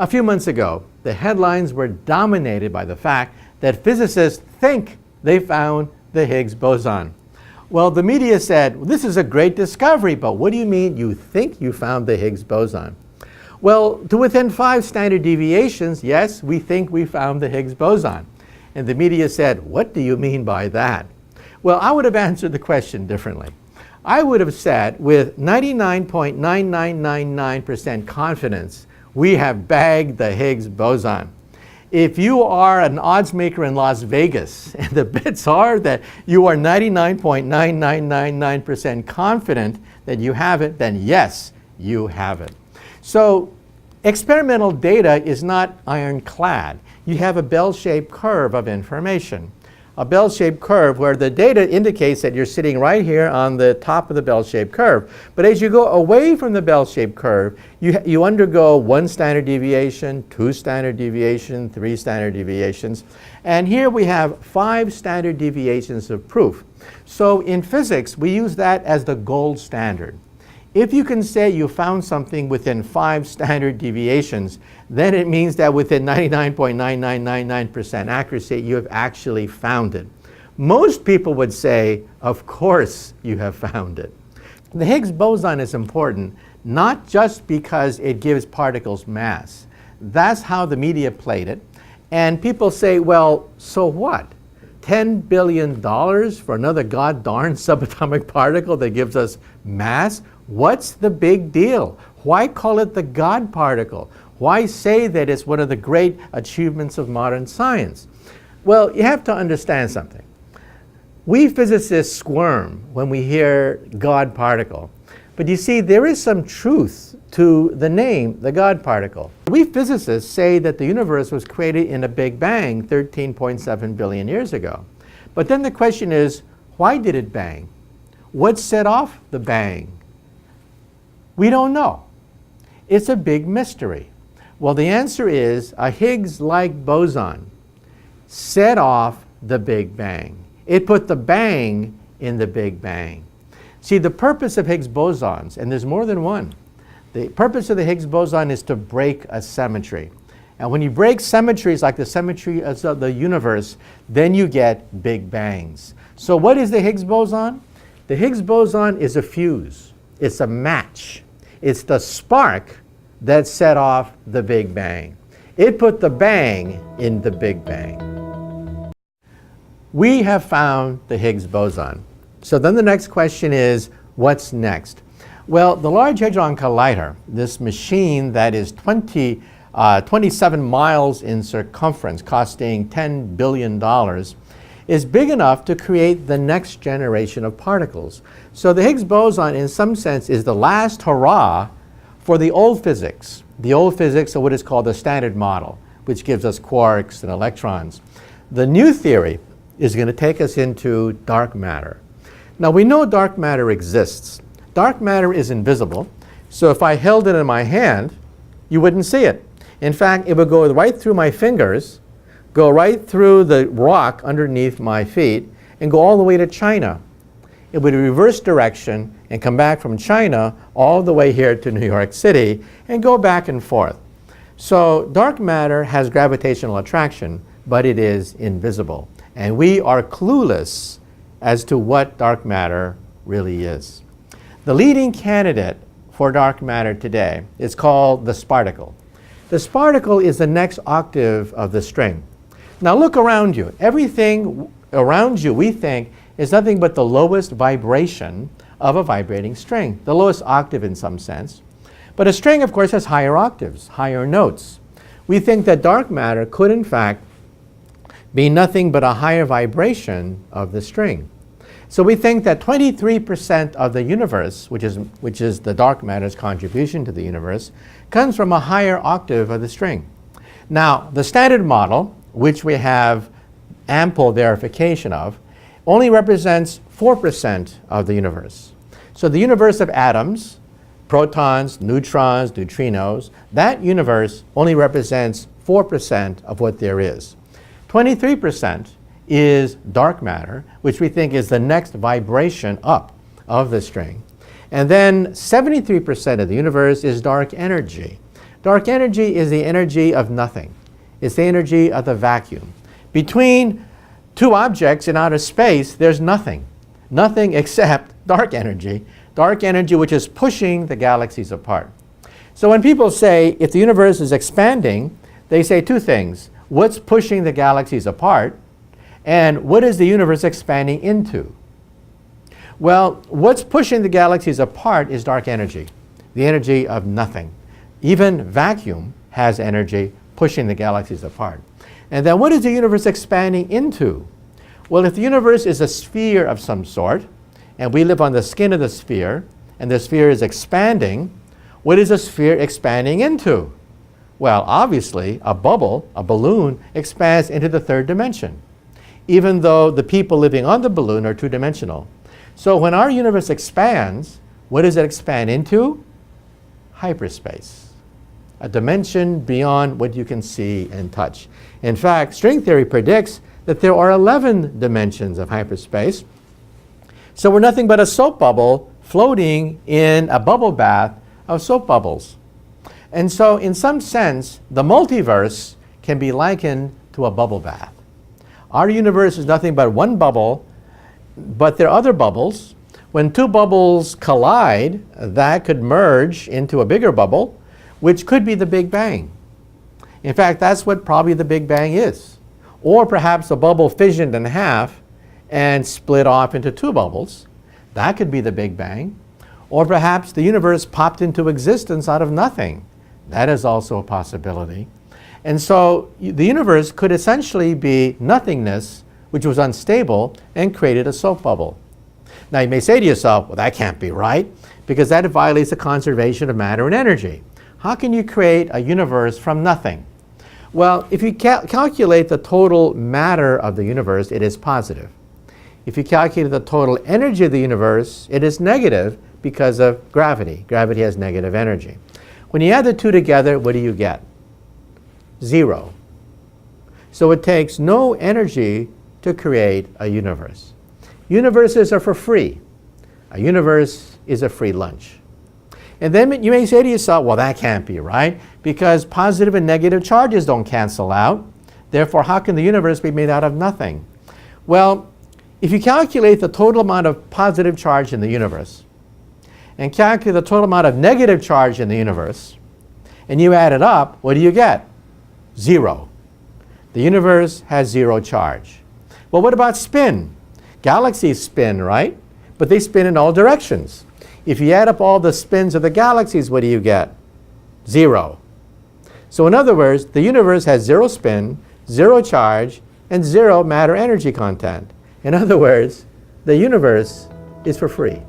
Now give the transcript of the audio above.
A few months ago, the headlines were dominated by the fact that physicists think they found the Higgs boson. Well, the media said, well, this is a great discovery, but what do you mean you think you found the Higgs boson? Well, to within 5 standard deviations, yes, we think we found the Higgs boson. And the media said, what do you mean by that? Well, I would have answered the question differently. I would have said, with 99.9999% confidence, we have bagged the Higgs boson. If you are an odds maker in Las Vegas, and the bets are that you are 99.9999% confident that you have it, then yes, you have it. So experimental data is not ironclad. You have a bell-shaped curve of information. A bell-shaped curve where the data indicates that you're sitting right here on the top of the bell-shaped curve. But as you go away from the bell-shaped curve, you undergo 1 standard deviation, 2 standard deviation, 3 standard deviations. And here we have 5 standard deviations of proof. So in physics, we use that as the gold standard. If you can say you found something within 5 standard deviations, then it means that within 99.9999% accuracy, you have actually found it. Most people would say, of course you have found it. The Higgs boson is important, not just because it gives particles mass. That's how the media played it. And people say, well, so what? $10 billion for another god-darn subatomic particle that gives us mass? What's the big deal? Why call it the God particle? Why say that it's one of the great achievements of modern science? Well, you have to understand something. We physicists squirm when we hear God particle. But you see, there is some truth to the name, the God particle. We physicists say that the universe was created in a Big Bang 13.7 billion years ago. But then the question is, why did it bang? What set off the bang? We don't know. It's a big mystery. Well, the answer is a Higgs-like boson set off the Big Bang. It put the bang in the Big Bang. See, the purpose of Higgs bosons, and there's more than one, the purpose of the Higgs boson is to break a symmetry. And when you break symmetries like the symmetry of the universe, then you get Big Bangs. So what is the Higgs boson? The Higgs boson is a fuse. It's a match. It's the spark that set off the Big Bang. It put the bang in the Big Bang. We have found the Higgs boson. So then the next question is, what's next? Well, the Large Hadron Collider, this machine that is 27 miles in circumference, costing $10 billion, is big enough to create the next generation of particles. So the Higgs boson, in some sense, is the last hurrah for the old physics. The old physics of what is called the Standard Model, which gives us quarks and electrons. The new theory is going to take us into dark matter. Now, we know dark matter exists. Dark matter is invisible, so if I held it in my hand, you wouldn't see it. In fact, it would go right through my fingers, go right through the rock underneath my feet, and go all the way to China. It would reverse direction and come back from China all the way here to New York City and go back and forth. So dark matter has gravitational attraction, but it is invisible. And we are clueless as to what dark matter really is. The leading candidate for dark matter today is called the sparticle. The sparticle is the next octave of the string. Now look around you. Everything around you, we think, is nothing but the lowest vibration of a vibrating string, the lowest octave in some sense. But a string, of course, has higher octaves, higher notes. We think that dark matter could, in fact, be nothing but a higher vibration of the string. So we think that 23% of the universe, which is the dark matter's contribution to the universe, comes from a higher octave of the string. Now, the Standard Model, which we have ample verification of, only represents 4% of the universe. So the universe of atoms, protons, neutrons, neutrinos, that universe only represents 4% of what there is. 23% is dark matter, which we think is the next vibration up of the string. And then 73% of the universe is dark energy. Dark energy is the energy of nothing. It's the energy of the vacuum. Between two objects in outer space, there's nothing. Nothing except dark energy which is pushing the galaxies apart. So when people say, if the universe is expanding, they say two things. What's pushing the galaxies apart? And what is the universe expanding into? Well, what's pushing the galaxies apart is dark energy, the energy of nothing. Even vacuum has energy pushing the galaxies apart. And then what is the universe expanding into? Well, if the universe is a sphere of some sort, and we live on the skin of the sphere, and the sphere is expanding, what is the sphere expanding into? Well, obviously, a bubble, a balloon, expands into the third dimension, even though the people living on the balloon are two-dimensional. So when our universe expands, what does it expand into? Hyperspace, a dimension beyond what you can see and touch. In fact, string theory predicts that there are 11 dimensions of hyperspace. So we're nothing but a soap bubble floating in a bubble bath of soap bubbles. And so in some sense, the multiverse can be likened to a bubble bath. Our universe is nothing but one bubble, but there are other bubbles. When two bubbles collide, that could merge into a bigger bubble, which could be the Big Bang. In fact, that's what probably the Big Bang is. Or perhaps a bubble fissioned in half and split off into two bubbles. That could be the Big Bang. Or perhaps the universe popped into existence out of nothing. That is also a possibility. And so the universe could essentially be nothingness, which was unstable, and created a soap bubble. Now you may say to yourself, well, that can't be right, because that violates the conservation of matter and energy. How can you create a universe from nothing? Well, if you calculate the total matter of the universe, it is positive. If you calculate the total energy of the universe, it is negative because of gravity. Gravity has negative energy. When you add the two together, what do you get? 0. So it takes no energy to create a universe. Universes are for free. A universe is a free lunch. And then you may say to yourself, well, that can't be right, because positive and negative charges don't cancel out. Therefore, how can the universe be made out of nothing? Well, if you calculate the total amount of positive charge in the universe, and calculate the total amount of negative charge in the universe, and you add it up, what do you get? 0. The universe has 0 charge. Well, what about spin? Galaxies spin, right? But they spin in all directions. If you add up all the spins of the galaxies, what do you get? 0. So in other words, the universe has 0 spin, 0 charge, and 0 matter energy content. In other words, the universe is for free.